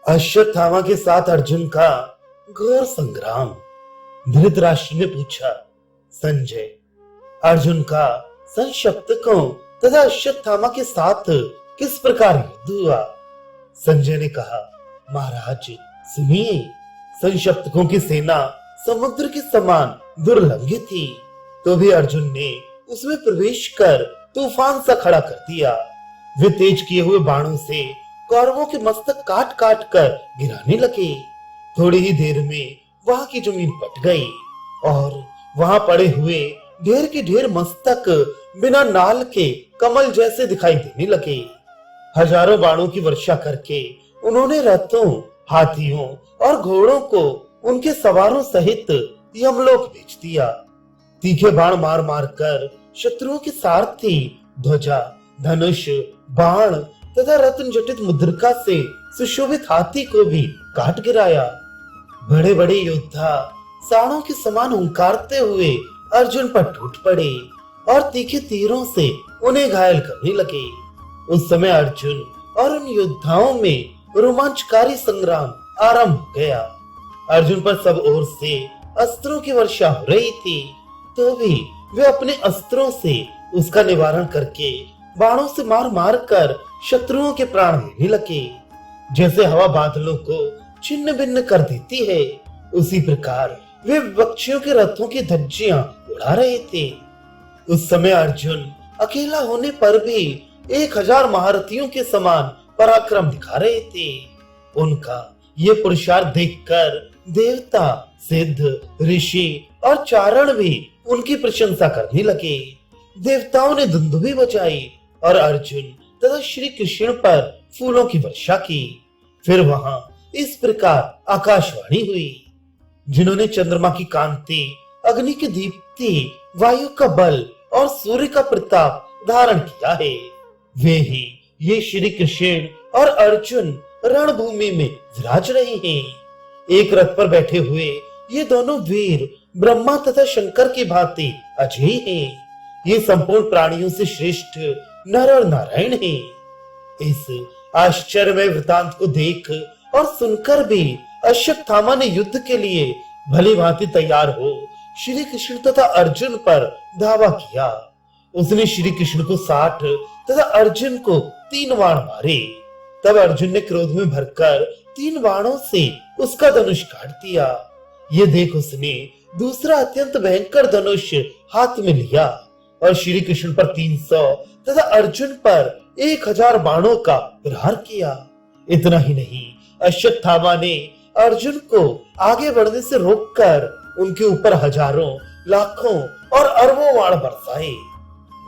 अश्वत्थामा के साथ अर्जुन का घोर संग्राम। धृतराष्ट्र ने पूछा, संजय, अर्जुन का संशप्तकों तथा अश्वत्थामा के साथ किस प्रकार युद्ध हुआ? संजय ने कहा, महाराज सुनिए, संशप्तकों की सेना समुद्र के समान दुर्लंघ्य थी, तो भी अर्जुन ने उसमें प्रवेश कर तूफान सा खड़ा कर दिया। वे तेज किए हुए बाणों से कौरवों के मस्तक काट काट कर गिराने लगे। थोड़ी ही देर में वहां की जमीन पट गई और वहां पड़े हुए ढेर के ढेर मस्तक बिना नाल के कमल जैसे दिखाई देने लगे। हजारों बाणों की वर्षा करके उन्होंने रथों, हाथियों और घोड़ों को उनके सवारों सहित यमलोक भेज दिया। तीखे बाण मार मार कर शत्रुओं के सारथी, ध्वजा, धनुष, बाण तथा रत्न जटित मुद्रिका से सुशोभित हाथी को भी काट गिराया। बड़े बड़े योद्धा साणों के समान हुंकारते हुए अर्जुन पर टूट पड़े और तीखे तीरों से उन्हें घायल करने लगे। उस समय अर्जुन और उन योद्धाओं में रोमांचकारी संग्राम आरंभ हो गया। अर्जुन पर सब ओर से अस्त्रों की वर्षा हो रही थी, तो भी वे अपने अस्त्रों से उसका निवारण करके बाणों से मार मार कर शत्रुओं के प्राण लेने लगे। जैसे हवा बादलों को छिन्न भिन्न कर देती है, उसी प्रकार वे विपक्षियों के रथों की धज्जियां उड़ा रहे थे। उस समय अर्जुन अकेला होने पर भी 1000 महारथियों के समान पराक्रम दिखा रहे थे। उनका ये पुरुषार्थ देखकर देवता, सिद्ध, ऋषि और चारण भी उनकी प्रशंसा करने लगे। देवताओं ने दुंदुभी बजाई और अर्जुन तथा श्री कृष्ण पर फूलों की वर्षा की। फिर वहां इस प्रकार आकाशवाणी हुई, जिन्होंने चंद्रमा की कांति, अग्नि की दीप्ति, वायु का बल और सूर्य का प्रताप धारण किया है, वे ही ये श्री कृष्ण और अर्जुन रणभूमि में विराज रहे हैं। एक रथ पर बैठे हुए ये दोनों वीर ब्रह्मा तथा शंकर की भांति अजय हैं। ये संपूर्ण प्राणियों से श्रेष्ठ नर और नारायण हैं। इस आश्चर्यमय वृतांत को देख और सुनकर भी अश्वत्थामा ने युद्ध के लिए भली भांति तैयार हो श्री कृष्ण तथा अर्जुन पर धावा किया। उसने श्री कृष्ण को 60 तथा अर्जुन को 3 बाण मारे। तब अर्जुन ने क्रोध में भरकर 3 बाणों से उसका धनुष काट दिया। ये देख उसने दूसरा अत्यंत भयंकर धनुष हाथ में लिया और श्री कृष्ण पर 300 तथा अर्जुन पर 1000 बाणों का प्रहार किया। इतना ही नहीं, अश्वत्थामा ने अर्जुन को आगे बढ़ने से रोककर उनके ऊपर हजारों, लाखों और अरबों बाण बरसाए।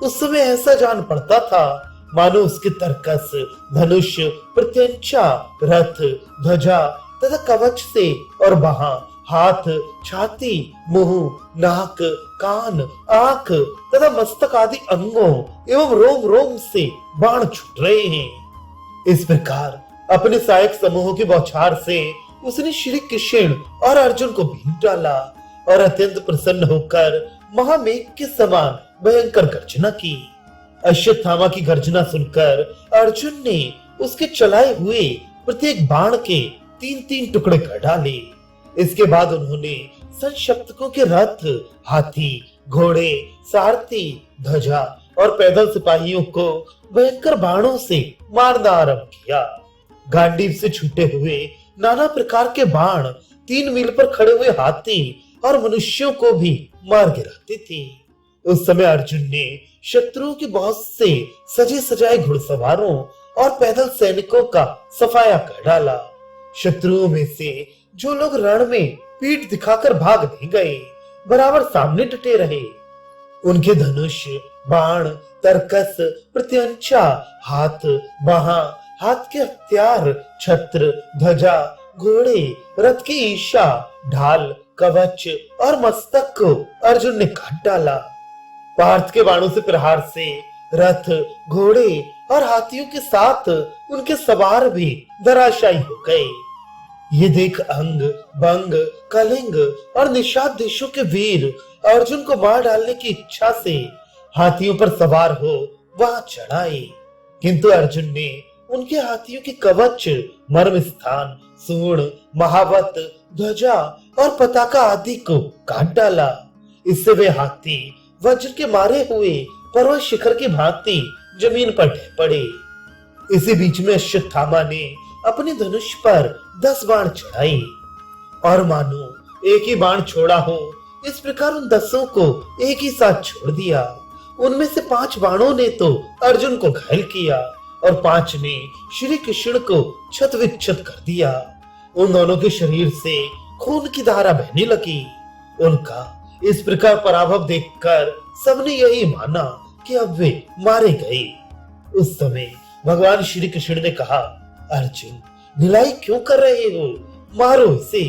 उस समय ऐसा जान पड़ता था मानो उसके तरकस, धनुष, प्रत्यंचा, रथ, ध्वजा तथा कवच से और वहां हाथ, छाती, मुंह, नाक, कान, आंख तथा मस्तक आदि अंगों एवं रोम रोम से बाण छूट रहे हैं। इस प्रकार अपने सहायक समूहों की बौछार से उसने श्री कृष्ण और अर्जुन को बींध डाला और अत्यंत प्रसन्न होकर महामेघ के समान भयंकर गर्जना की। अश्वत्थामा की गर्जना सुनकर अर्जुन ने उसके चलाए हुए प्रत्येक बाण के 3-3 टुकड़े कर डाले। इसके बाद उन्होंने संशप्तकों के रथ, हाथी, घोड़े, सारथी, ध्वजा और पैदल सिपाहियों को भयंकर बाणों से मारना आरंभ किया। गांडीव से छूटे हुए नाना प्रकार के बाण 3 मील पर खड़े हुए हाथी और मनुष्यों को भी मार गिराते थे। उस समय अर्जुन ने शत्रुओं के बहुत से सजे सजाए घुड़सवारों और पैदल सैनिकों का सफाया कर डाला। शत्रुओं में से जो लोग रण में पीठ दिखाकर भाग नहीं गए, बराबर सामने डटे रहे। उनके धनुष, बाण, तरकस, प्रत्यंचा, हाथ, बाहां, हाथ के हथियार, छत्र, ध्वजा, घोड़े, रथ की ईशा, ढाल, कवच और मस्तक को अर्जुन ने काट डाला। पार्थ के बाणों से प्रहार से रथ, घोड़े और हाथियों के साथ उनके सवार भी धराशायी हो गए। ये देख अंग, बंग, कलिंग और निषाद देशों के वीर अर्जुन को मार डालने की इच्छा से हाथियों पर सवार हो वहां चढ़ आए, किंतु अर्जुन ने उनके हाथियों के कवच, मर्म स्थान, सूर्ण, महावत, ध्वजा और पताका आदि को काट डाला। इससे वे हाथी वज्र के मारे हुए पर्वत शिखर की भांति जमीन पर ढह पड़े। इसी बीच में अश्वत्थामा ने अपने धनुष पर 10 बाण चढ़ाई और मानो एक ही बाण छोड़ा हो, इस प्रकार उन 10 को एक ही साथ छोड़ दिया। उनमें से 5 बाणों ने तो अर्जुन को घायल किया और 5 ने श्री कृष्ण को छत विक्षत कर दिया। उन दोनों के शरीर से खून की धारा बहने लगी। उनका इस प्रकार पराभव देखकर सबने यही माना कि अब वे मारे गए। उस समय भगवान श्री कृष्ण ने कहा, अर्जुन, ढिलाई क्यों कर रहे हो? मारो इसे।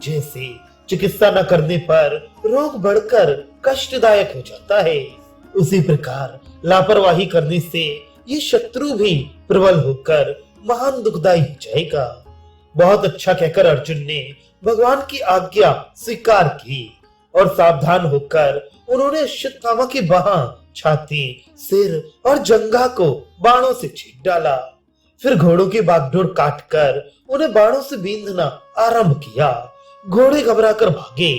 जैसे चिकित्सा न करने पर रोग बढ़कर कष्टदायक हो जाता है, उसी प्रकार लापरवाही करने से ये शत्रु भी प्रबल होकर महान दुखदायी हो जाएगा। बहुत अच्छा कहकर अर्जुन ने भगवान की आज्ञा स्वीकार की और सावधान होकर उन्होंने अश्वत्थामा की बाह, छाती, सिर और जंघा को बाणों से छींट डाला। फिर घोड़ों की बागडोर काटकर उन्हें बाणों से बींधना आरंभ किया। घोड़े घबराकर भागे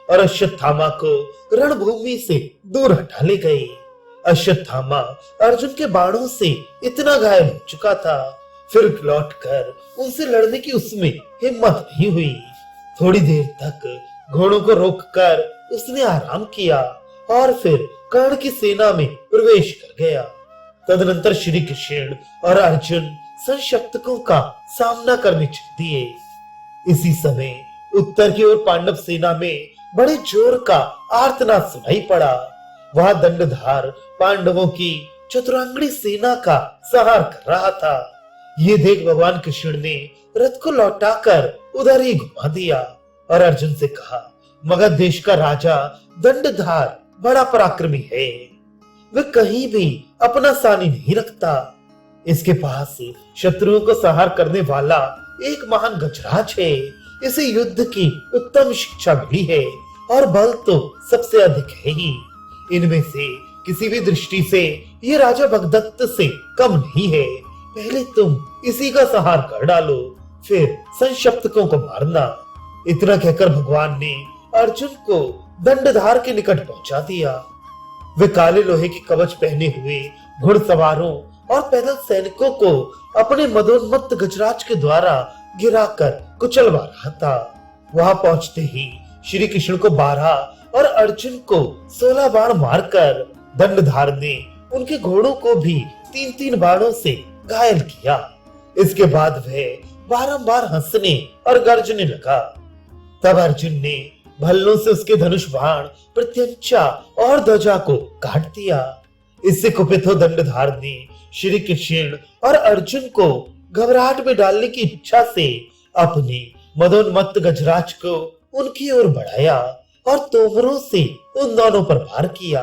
और अश्वत्थामा को रणभूमि से दूर हटा ले गए। अश्वत्थामा अर्जुन के बाणों से इतना घायल हो चुका था, फिर लौटकर उनसे लड़ने की उसमें हिम्मत नहीं हुई। थोड़ी देर तक घोड़ों को रोककर उसने आराम किया और फिर कर्ण की सेना में प्रवेश कर गया। तदनंतर श्री कृष्ण और अर्जुन संशप्तकों का सामना करने चल दिए। इसी समय उत्तर की ओर पांडव सेना में बड़े जोर का आर्तनाद सुनाई पड़ा। वहां दंडधार पांडवों की चतुरांगणी सेना का संहार कर रहा था। ये देख भगवान कृष्ण ने रथ को लौटाकर उधर ही घुमा दिया और अर्जुन से कहा, मगध देश का राजा दंडधार बड़ा पराक्रमी है। वह कहीं भी अपना सानी नहीं रखता। इसके पास शत्रुओं को संहार करने वाला एक महान गजराज है। इसे युद्ध की उत्तम शिक्षा मिली है और बल तो सबसे अधिक है ही। इनमें से किसी भी दृष्टि से ये राजा भगदत्त से कम नहीं है। पहले तुम इसी का संहार कर डालो, फिर संशप्तकों को मारना। इतना कहकर भगवान ने अर्जुन को दंडधार के निकट पहुंचा दिया। वे काले लोहे की कवच पहने हुए घुड़सवारों और पैदल सैनिकों को अपने मदोन्मत्त गजराज के द्वारा गिराकर कुचलवा रहा था। वहां पहुंचते ही श्री कृष्ण को 12 और अर्जुन को 16 बाण मारकर दंडधार ने उनके घोड़ों को भी 3-3 बाणों से घायल किया। इसके बाद वह बारंबार हंसने और गर्जने लगा। तब अर्जुन ने भल्लों से उसके धनुष बाण, प्रत्यंचा और ध्वजा को काट दिया। इससे कुपित हो दंडधार ने श्री कृष्ण और अर्जुन को घबराहट में डालने की इच्छा से अपने मदोन्मत्त गजराज को उनकी ओर बढ़ाया और तोमरों से उन दोनों पर वार किया।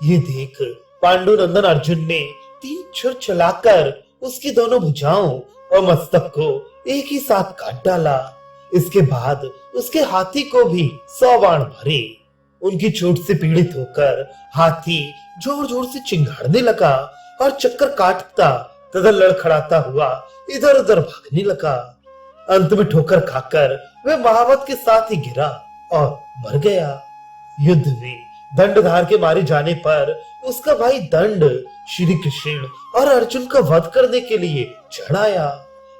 ये देख पांडुनंदन अर्जुन ने 3 छुर चलाकर उसकी दोनों भुजाओं और मस्तक को एक ही साथ काट डाला। इसके बाद उसके हाथी को भी 100 बाण मारे। उनकी चोट से पीड़ित होकर हाथी जोर जोर से चिंगाड़ने लगा और चक्कर काटता तथा लड़खड़ाता हुआ इधर उधर भागने लगा। अंत में ठोकर खाकर वह महावत के साथ ही गिरा और मर गया। युद्ध में दंडधार के मारे जाने पर उसका भाई दंड श्री कृष्ण और अर्जुन का वध करने के लिए चढ़ आया।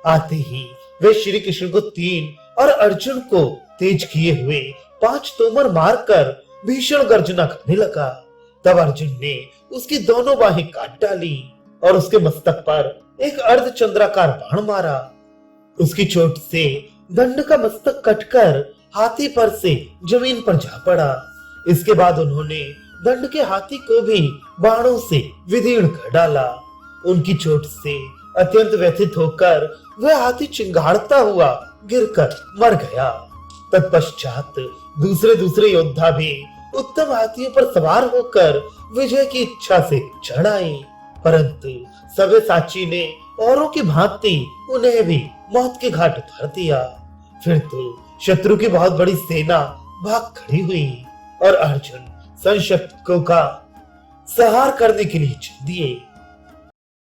आते ही वे श्री कृष्ण को 3 और अर्जुन को तेज किए हुए 5 तोमर मारकर भीषण गर्जना करने लगा। तब अर्जुन ने उसकी दोनों बाहें काट डाली और उसके मस्तक पर एक अर्धचंद्राकार बाण मारा। उसकी चोट से दंड का मस्तक कटकर हाथी पर से जमीन पर जा पड़ा। इसके बाद उन्होंने दंड के हाथी को भी बाणों से विदीर्ण कर डाला। उनकी चोट से अत्यंत व्यथित होकर वह हाथी चिंगाड़ता हुआ गिरकर मर गया। तत्पश्चात दूसरे योद्धा भी उत्तम हाथियों पर सवार होकर विजय की इच्छा से चढ़ आए, परंतु सव्यसाची ने औरों की भांति उन्हें भी मौत के घाट उतार दिया। फिर तो शत्रु की बहुत बड़ी सेना भाग खड़ी हुई और अर्जुन संशप्तकों का संहार करने के लिए चल दिए।